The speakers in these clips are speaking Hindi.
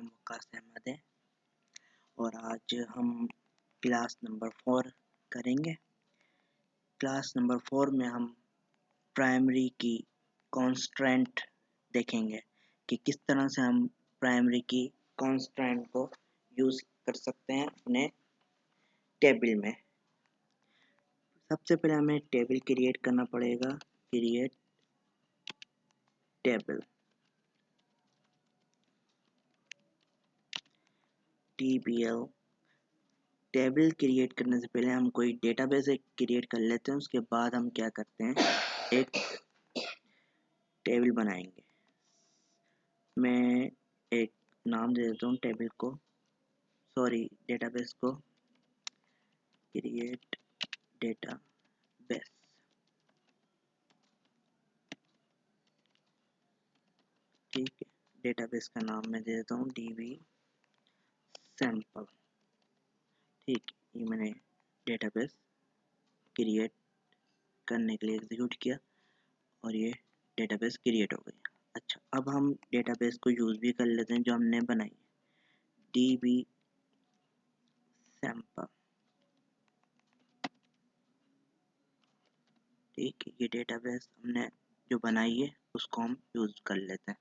नाम वकास अहमद है और आज हम क्लास नंबर 4 करेंगे। क्लास नंबर 4 में हम प्राइमरी की कॉन्स्टेंट देखेंगे कि किस तरह से हम प्राइमरी की कॉन्स्टेंट को यूज़ कर सकते हैं अपने टेबल में। सबसे पहले हमें टेबल क्रिएट करना पड़ेगा। Create table, TBL। Table create करने से पहले हम कोई डेटाबेस क्रिएट कर लेते हैं, उसके बाद हम क्या करते हैं, एक टेबल बनाएंगे। मैं एक नाम दे देता हूँ टेबल को, डेटाबेस को, क्रिएट डेटाबेस। ठीक है, डेटाबेस का नाम मैं दे देता हूँ DB सैंपल। ठीक, ये मैंने डेटाबेस क्रिएट करने के लिए एग्जीक्यूट किया और ये डेटाबेस क्रिएट हो गई। अच्छा, अब हम डेटाबेस को यूज़ भी कर लेते हैं जो हमने बनाई है, DB सैंपल। ठीक है, ये डेटाबेस हमने जो बनाई है उसको हम यूज़ कर लेते हैं।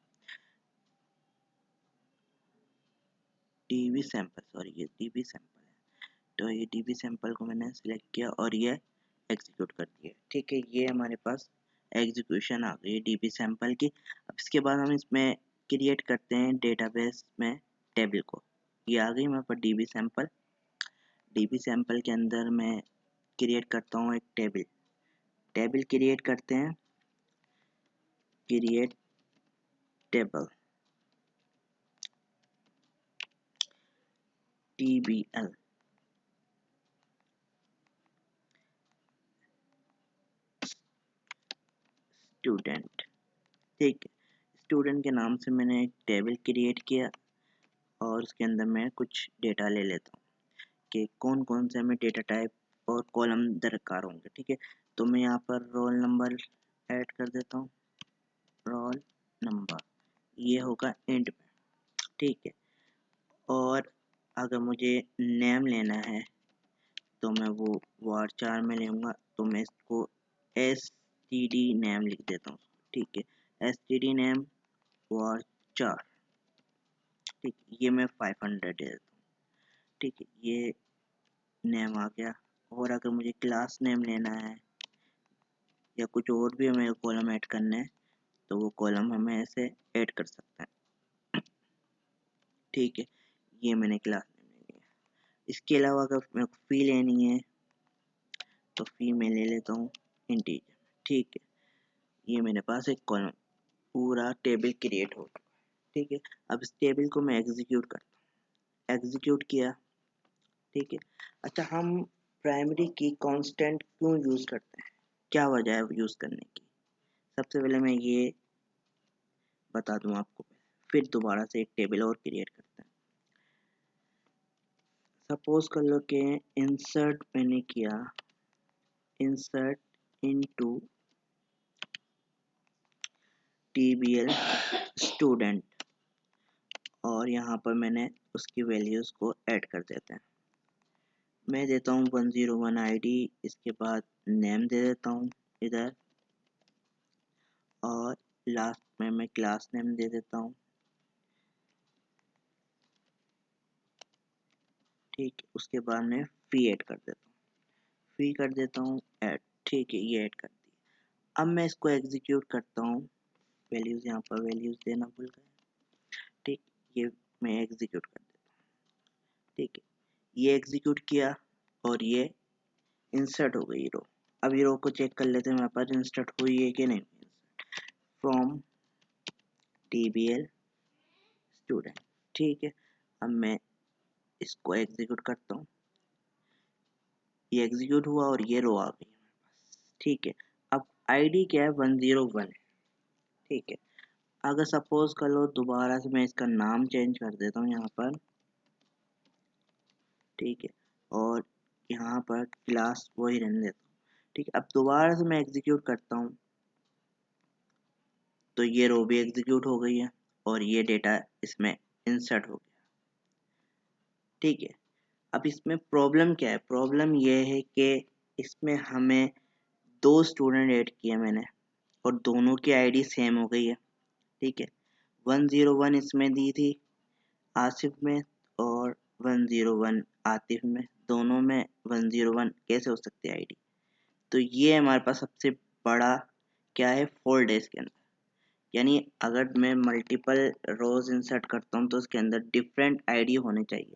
DB सैंपल, ये DB सैंपल है, तो ये DB सैंपल को मैंने सिलेक्ट किया और ये एग्जीक्यूट कर दिया। ठीक है, ये हमारे पास एग्जीक्यूशन आ गई DB सैंपल की। अब इसके बाद हम इसमें क्रिएट करते हैं डेटाबेस में टेबल को। ये आ गई हमारे पास DB सैंपल। DB सैंपल के अंदर मैं क्रिएट करता हूँ एक टेबल क्रिएट करते हैं, क्रिएट टेबल TBL। स्टूडेंट। ठीक है, स्टूडेंट के नाम से मैंने एक टेबल क्रिएट किया और उसके अंदर मैं कुछ डेटा ले लेता हूँ कि कौन कौन से हमें डेटा टाइप और कॉलम दरकार होंगे। ठीक है, तो मैं यहाँ पर रोल नंबर ऐड कर देता हूँ, रोल नंबर, ये होगा एंड में। ठीक है, और अगर मुझे नेम लेना है तो मैं वो varchar में लूँगा, तो मैं इसको std नेम लिख देता हूँ। ठीक है, std नेम varchar। ठीक, ये मैं 500 दे देता हूँ। ठीक है, ये नेम आ गया। और अगर मुझे क्लास नेम लेना है या कुछ और भी हमें कॉलम ऐड करना है तो वो कॉलम हमें ऐसे ऐड कर सकते हैं। ठीक है, ये मैंने क्लास नेम ले लिया। इसके अलावा अगर मेरे को फी लेनी है तो फी मैं ले लेता हूँ इंटीजर। ठीक है, ये मेरे पास एक कॉलम पूरा टेबल क्रिएट हो गया। ठीक है, अब इस टेबल को मैं एग्जीक्यूट करता हूँ, एग्जीक्यूट किया। ठीक है, अच्छा, हम प्राइमरी की कांस्टेंट क्यों यूज़ करते हैं, क्या वजह है यूज़ करने की? सबसे पहले मैं ये बता दूं आपको, फिर दोबारा से एक टेबल और क्रिएट करते हैं। सपोज कर लो कि इंसर्ट मैंने किया, इंसर्ट इनटू TBL स्टूडेंट, और यहाँ पर मैंने उसकी वैल्यूज़ को ऐड कर देते हैं। मैं देता हूँ 101 ID, इसके बाद नेम दे देता हूँ इधर, और लास्ट में मैं क्लास नेम दे देता हूँ। ठीक है, उसके बाद मैं फी ऐड कर देता हूँ, फी कर देता हूँ ऐड। ठीक है, ये ऐड कर दिया। अब मैं इसको एग्जीक्यूट करता हूँ, वैल्यूज़ यहाँ पर वैल्यूज़ देना भूल गए। ठीक, ये मैं एग्जीक्यूट कर देता हूँ। ठीक है, ये एग्जीक्यूट किया और ये इंसर्ट हो गई रो। अब ये रो को चेक कर लेते हैं मेरे पास इंसर्ट हुई है कि नहीं। From TBL student. ठीक है, अब मैं इसको एग्जीक्यूट करता हूँ, ये एग्जीक्यूट हुआ और ये रो आ गई। ठीक है, अब ID क्या है, 101 है। ठीक है, अगर सपोज कर लो दोबारा से मैं इसका नाम चेंज कर देता हूँ यहाँ पर। ठीक है, और यहाँ पर क्लास वही रहने देता हूँ। ठीक है, अब दोबारा से मैं एग्जीक्यूट करता हूँ तो ये रो भी एग्जीक्यूट हो गई है और ये डेटा इसमें इंसर्ट हो गया। ठीक है। अब इसमें प्रॉब्लम क्या है, प्रॉब्लम ये है कि इसमें हमें 2 स्टूडेंट ऐड किए मैंने और दोनों की आईडी सेम हो गई है। ठीक है, 101 इसमें दी थी आसिफ में और 101 आतिफ में, दोनों में 101 कैसे हो सकती है आईडी। तो ये हमारे पास सबसे बड़ा क्या है, फॉल्ट है इसके अंदर। यानी अगर मैं मल्टीपल रोज इंसर्ट करता हूँ तो उसके अंदर डिफरेंट आईडी होने चाहिए।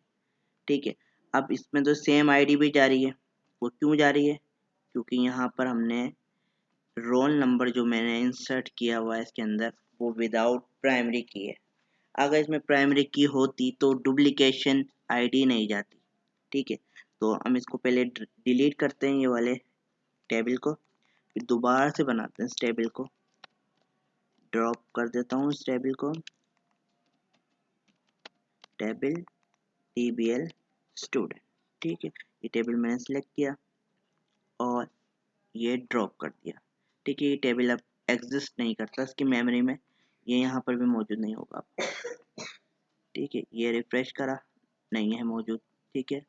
ठीक है, अब इसमें तो सेम आईडी भी जा रही है। वो क्यों जा रही है, क्योंकि यहाँ पर हमने रोल नंबर जो मैंने इंसर्ट किया हुआ है इसके अंदर वो विदाउट प्राइमरी की है। अगर इसमें प्राइमरी की होती तो डुप्लीकेशन आईडी नहीं जाती। ठीक है, तो हम इसको पहले डिलीट करते हैं ये वाले टेबल को, फिर दोबारा से बनाते हैं इस टेबल को, ड्रॉप कर देता हूँ इस टेबल को, टेबल TBL स्टूडेंट। ठीक है, ये टेबल मैंने सेलेक्ट किया और ये ड्रॉप कर दिया। ठीक है, ये टेबल अब एग्जिस्ट नहीं करता इसकी मेमोरी में, ये यहाँ पर भी मौजूद नहीं होगा। ठीक है, ये रिफ्रेश करा, नहीं है मौजूद। ठीक है,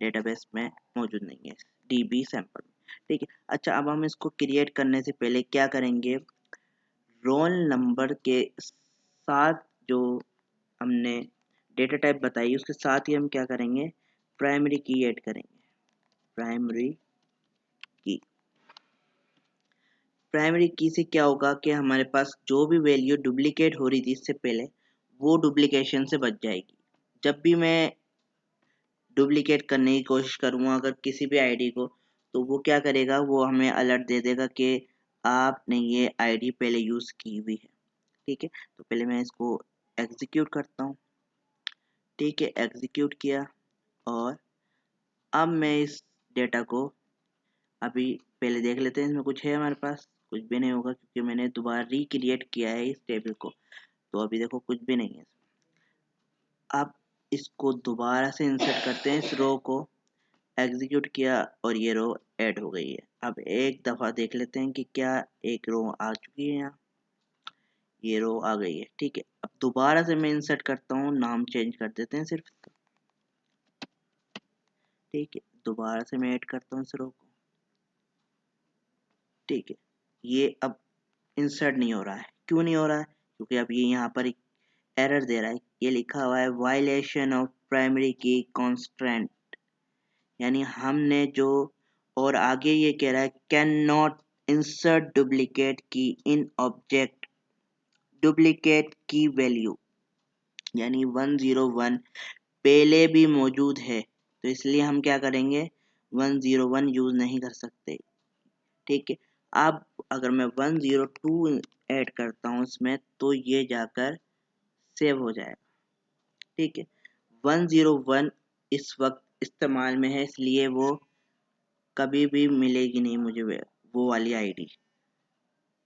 डेटाबेस में मौजूद नहीं है DB सैंपल में। ठीक है, अच्छा अब हम इसको क्रिएट करने से पहले क्या करेंगे, रोल नंबर के साथ जो हमने डेटा टाइप बताई उसके साथ ही हम क्या करेंगे, प्राइमरी की ऐड करेंगे। प्राइमरी की, प्राइमरी की से क्या होगा कि हमारे पास जो भी वैल्यू डुप्लीकेट हो रही थी इससे पहले वो डुप्लीकेशन से बच जाएगी। जब भी मैं डुप्लीकेट करने की कोशिश करूँगा अगर किसी भी आईडी को, तो वो क्या करेगा, वो हमें अलर्ट दे देगा कि आपने ये आईडी पहले यूज़ की हुई है। ठीक है, तो पहले मैं इसको एग्जीक्यूट करता हूँ। ठीक है, एग्जीक्यूट किया और अब मैं इस डेटा को अभी पहले देख लेते हैं इसमें कुछ है हमारे पास, कुछ भी नहीं होगा क्योंकि मैंने दोबारा रिक्रिएट किया है इस टेबल को। तो अभी देखो कुछ भी नहीं है। अब इसको दोबारा से इंसर्ट करते हैं, इस रो को एग्जीक्यूट किया और ये रो ऐड हो गई है। अब एक दफ़ा देख लेते हैं कि क्या एक रो आ चुकी है, यहाँ ये रो आ गई है। ठीक है, अब दोबारा से मैं इंसर्ट करता हूँ, नाम चेंज कर देते हैं सिर्फ। ठीक है, दोबारा से मैं ऐड करता हूँ इस रो को। ठीक है, ये अब इंसर्ट नहीं हो रहा है। क्यों नहीं हो रहा है, क्योंकि अब ये यहाँ पर एक एरर दे रहा है, ये लिखा हुआ है वायलेशन ऑफ प्राइमरी की कॉन्स्ट्रेंट। यानी हमने जो, और आगे ये कह रहा है कैन नॉट इंसर्ट डुप्लीकेट की इन ऑब्जेक्ट, डुप्लीकेट की वैल्यू यानी 101 पहले भी मौजूद है, तो इसलिए हम क्या करेंगे, 101 यूज नहीं कर सकते। ठीक है, अब अगर मैं 102 ऐड करता हूँ इसमें तो ये जाकर सेव हो जाएगा। ठीक है, 101 इस वक्त इस्तेमाल में है इसलिए वो कभी भी मिलेगी नहीं मुझे वो वाली आईडी।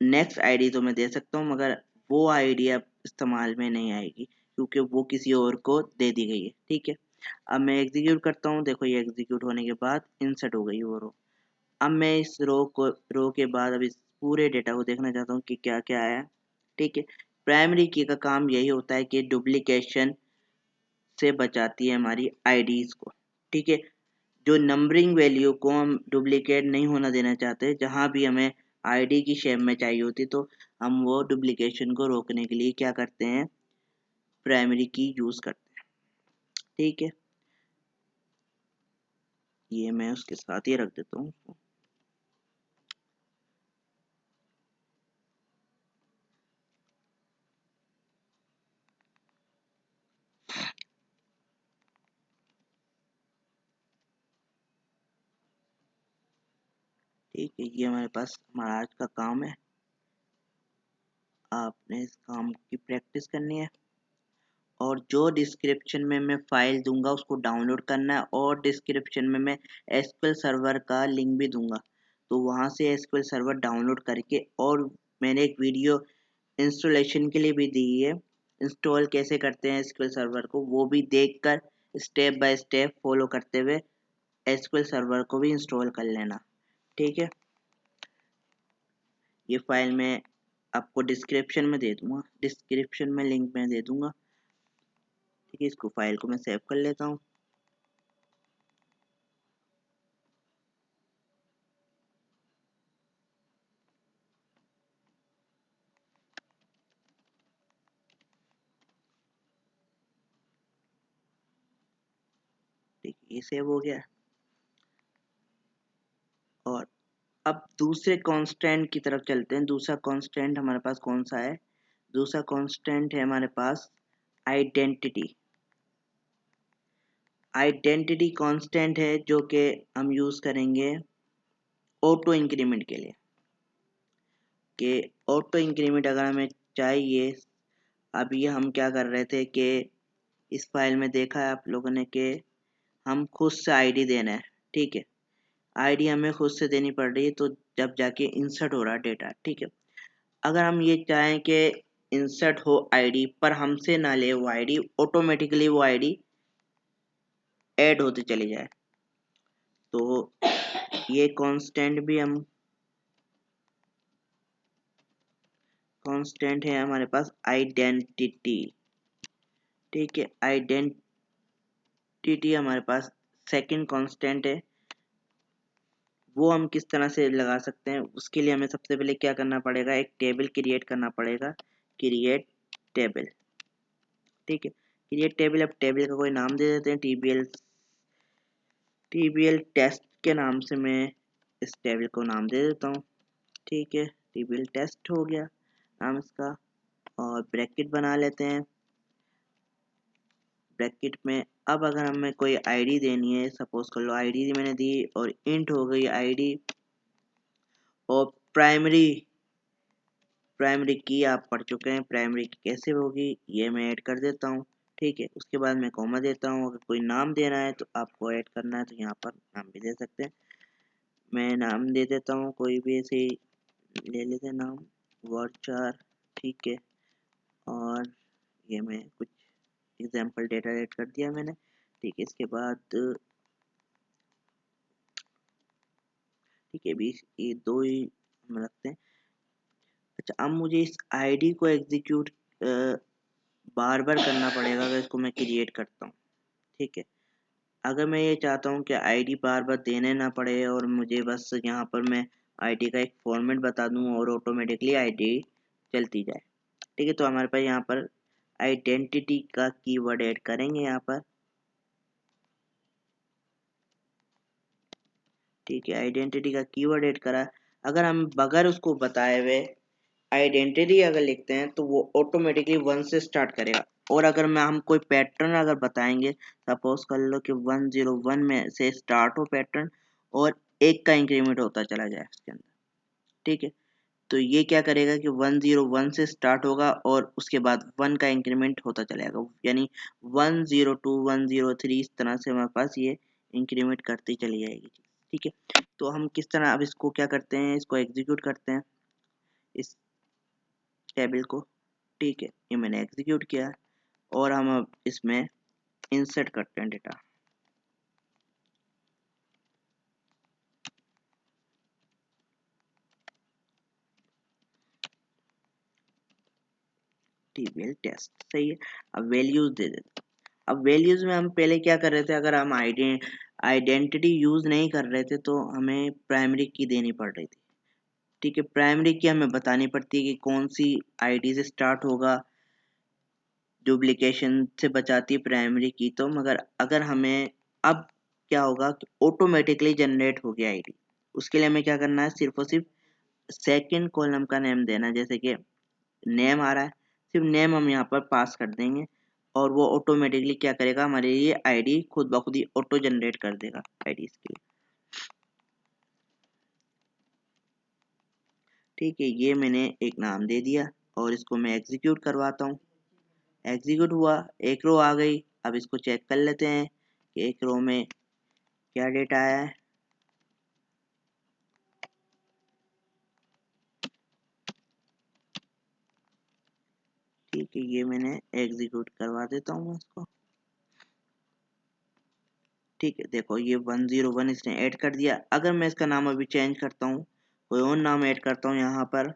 नेक्स्ट आईडी तो मैं दे सकता हूँ मगर वो आईडी अब इस्तेमाल में नहीं आएगी क्योंकि वो किसी और को दे दी गई है। ठीक है, अब मैं एग्जीक्यूट करता हूँ, देखो ये एग्जीक्यूट होने के बाद इंसर्ट हो गई वो रो। अब मैं इस रो के बाद अब इस पूरे डेटा को देखना चाहता हूँ कि क्या क्या आया। ठीक है, प्राइमरी की का काम यही होता है कि डुप्लीकेशन से बचाती है हमारी आईडीज को। ठीक है, जो नंबरिंग वैल्यू को हम डुप्लीकेट नहीं होना देना चाहते, जहां भी हमें आईडी की शेप में चाहिए होती तो हम वो डुप्लीकेशन को रोकने के लिए क्या करते हैं, प्राइमरी की यूज करते हैं। ठीक है, ये मैं उसके साथ ही रख देता हूँ। ठीक है, ये हमारे पास हमारा आज का काम है। आपने इस काम की प्रैक्टिस करनी है और जो डिस्क्रिप्शन में मैं फाइल दूंगा उसको डाउनलोड करना है और डिस्क्रिप्शन में मैं एसक्यूएल सर्वर का लिंक भी दूंगा, तो वहां से एसक्यूएल सर्वर डाउनलोड करके, और मैंने एक वीडियो इंस्टॉलेशन के लिए भी दी है, इंस्टॉल कैसे करते हैं एसक्यूएल सर्वर को वो भी देखकर स्टेप बाय स्टेप फॉलो करते हुए एसक्यूएल सर्वर को भी इंस्टॉल कर लेना। ठीक है, ये फाइल मैं आपको डिस्क्रिप्शन में दे दूंगा, डिस्क्रिप्शन में लिंक मैं दे दूंगा। ठीक है, इसको फाइल को मैं सेव कर लेता हूँ। ये सेव हो गया। और अब दूसरे कांस्टेंट की तरफ चलते हैं। दूसरा कांस्टेंट हमारे पास कौन सा है? दूसरा कांस्टेंट है हमारे पास आइडेंटिटी। आइडेंटिटी कांस्टेंट है जो कि हम यूज करेंगे ऑटो इंक्रीमेंट के लिए। कि ऑटो इंक्रीमेंट अगर हमें चाहिए, अब ये हम क्या कर रहे थे कि इस फाइल में देखा है आप लोगों ने कि हम खुद से आईडी देना है। ठीक है, आईडी हमें खुद से देनी पड़ रही है, तो जब जाके इंसर्ट हो रहा है डेटा। ठीक है, अगर हम ये चाहें कि इंसर्ट हो आईडी पर हमसे ना ले वो आईडी, ऑटोमेटिकली वो आईडी ऐड होती चली जाए, तो ये कांस्टेंट भी हम कांस्टेंट है हमारे पास आइडेंटिटी। ठीक है, आइडेंटिटी हमारे पास सेकंड कांस्टेंट है। वो हम किस तरह से लगा सकते हैं, उसके लिए हमें सबसे पहले क्या करना पड़ेगा, एक टेबल क्रिएट करना पड़ेगा। Create table. ठीक है, क्रिएट टेबल। अब टेबल का कोई नाम दे देते हैं, टीबीएल टेस्ट के नाम से मैं इस टेबल को नाम दे देता हूँ। ठीक है, टीबीएल टेस्ट हो गया नाम इसका। और ब्रैकेट बना लेते हैं। ब्रैकेट में अब अगर हमें कोई आईडी देनी है, सपोज कर लो आईडी मैंने दी और इंट हो गई आईडी। और प्राइमरी की आप पढ़ चुके हैं, प्राइमरी की कैसे होगी ये मैं ऐड कर देता हूँ। ठीक है, उसके बाद मैं कॉमा देता हूँ। अगर कोई नाम देना है तो आपको ऐड करना है तो यहाँ पर नाम भी दे सकते हैं। मैं नाम दे देता हूँ, कोई भी ऐसे ही ले लेते हैं नाम, वर्ड4। ठीक है, और ये मैं कुछ एग्जाम्पल डेटा ऐड कर दिया मैंने। ठीक है, इसके बाद ठीक है, बीस ये दो ही हम रखते हैं। अच्छा, अब मुझे इस आईडी को एग्जीक्यूट बार बार करना पड़ेगा अगर इसको मैं क्रिएट करता हूँ। ठीक है, अगर मैं ये चाहता हूँ कि आईडी बार बार देने ना पड़े और मुझे बस यहाँ पर मैं आईडी का एक फॉर्मेट बता दूँ और ऑटोमेटिकली आईडी चलती जाए। ठीक है, तो हमारे पास यहाँ पर आइडेंटिटी का कीवर्ड ऐड करेंगे यहाँ पर। ठीक है, आइडेंटिटी का कीवर्ड ऐड करा। अगर हम बगैर उसको बताए हुए आइडेंटिटी अगर लिखते हैं तो वो ऑटोमेटिकली 1 से स्टार्ट करेगा। और अगर मैं हम कोई पैटर्न अगर बताएंगे, सपोज कर लो कि 101 में से स्टार्ट हो पैटर्न और 1 का इंक्रीमेंट होता चला जाए उसके अंदर। ठीक है, तो ये क्या करेगा कि 101 से स्टार्ट होगा और उसके बाद 1 का इंक्रीमेंट होता चलेगा, यानी 102 103 इस तरह से हमारे पास ये इंक्रीमेंट करती चली जाएगी। ठीक है, तो हम किस तरह अब इसको क्या करते हैं, इसको एग्जीक्यूट करते हैं इस टेबल को। ठीक है, ये मैंने एग्जीक्यूट किया और हम अब इसमें इंसर्ट करते हैं डेटा। टीबीएल टेस्ट सही है। अब वैल्यूज दे देते हैं। अब वैल्यूज में हम पहले क्या कर रहे थे, अगर हम आइडेंटिटी यूज नहीं कर रहे थे तो हमें प्राइमरी की देनी पड़ रही थी। ठीक है, प्राइमरी की हमें बतानी पड़ती है कि कौन सी आईडी से स्टार्ट होगा, डुप्लीकेशन से बचाती है प्राइमरी की। तो मगर अगर हमें अब क्या होगा कि ऑटोमेटिकली जनरेट हो गया आईडी, उसके लिए हमें क्या करना है, सिर्फ और सिर्फ सेकंड कॉलम का नेम देना है। जैसे कि नेम आ रहा है, सिर्फ नेम हम यहाँ पर पास कर देंगे और वो ऑटोमेटिकली क्या करेगा, हमारे लिए आईडी खुद ब खुद ही ऑटो जनरेट कर देगा आईडी के लिए। ठीक है, ये मैंने एक नाम दे दिया और इसको मैं एग्जीक्यूट करवाता हूँ। एग्जीक्यूट हुआ, एक रो आ गई। अब इसको चेक कर लेते हैं कि एक रो में क्या डेटा आया है। ठीक है, ये मैंने एग्जीक्यूट करवा देता हूँ इसको। ठीक है, देखो ये 101 इसने ऐड कर दिया। अगर मैं इसका नाम अभी चेंज करता हूँ, कोई और नाम ऐड करता हूँ यहाँ पर,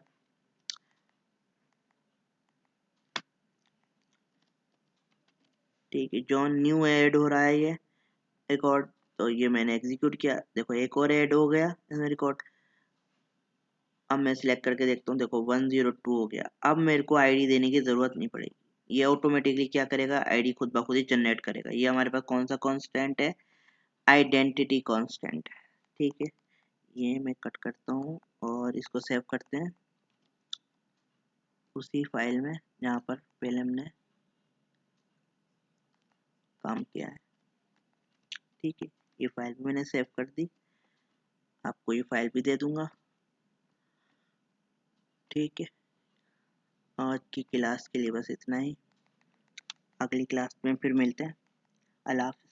ठीक है, जॉन न्यू ऐड हो रहा है ये रिकॉर्ड। तो ये मैंने एग्जीक्यूट किया, देखो एक और ऐड हो गया रिकॉर्ड। अब मैं सिलेक्ट करके देखता हूँ, देखो 102 हो गया। अब मेरे को आईडी देने की जरूरत नहीं पड़ेगी, ये ऑटोमेटिकली क्या करेगा, आईडी खुद ब खुद ही जनरेट करेगा। ये हमारे पास कौन सा कांस्टेंट है, आइडेंटिटी कांस्टेंट है। ठीक है, ये मैं कट करता हूँ और इसको सेव करते हैं उसी फाइल में जहाँ पर पहले हमने काम किया है। ठीक है, ये फाइल भी मैंने सेव कर दी, आपको ये फाइल भी दे दूंगा। ठीक है, आज की क्लास के लिए बस इतना ही, अगली क्लास में फिर मिलते हैं। अल्लाह हाफ़िज़।